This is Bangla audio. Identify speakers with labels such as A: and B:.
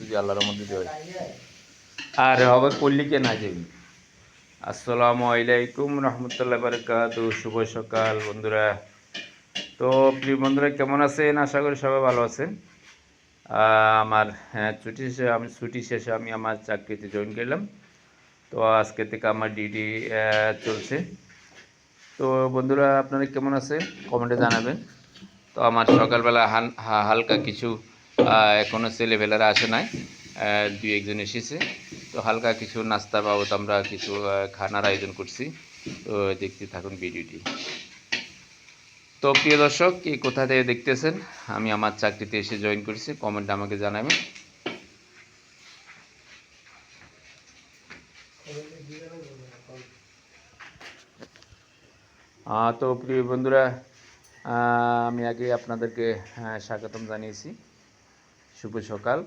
A: যদি আল্লাহর মধ্যে হয় আর হবে পল্লীকে না যাবি। আসসালামু আলাইকুম রহমতুল্লাহ বারাকাতু। শুভ সকাল বন্ধুরা। তো প্রিয় বন্ধুরা কেমন আছেন? আশা করি সবাই ভালো আছেন। আমার ছুটি শেষে আমি আমার চাকরিতে জয়েন করলাম। তো আজকে থেকে আমার ডিউটি চলছে। তো বন্ধুরা আপনারা কেমন আছেন কমেন্টে জানাবেন। তো আমার সকালবেলা হালকা কিছু এখনও ছেলেবেলারা আসে নাই, দুই একজন এসেছে। তো হালকা কিছু নাস্তা বাবদ আমরা কিছু খানার আয়োজন করছি। তো দেখতে থাকুন ভিডিওটি। তো প্রিয় দর্শক, কি কোথা থেকে দেখতেছেন? আমি আমার চাকরিতে এসে জয়েন করেছি, কমেন্টে আমাকে জানাবেন। তো প্রিয় বন্ধুরা, আমি আগে আপনাদেরকে স্বাগতম জানিয়েছি। শুভ সকাল।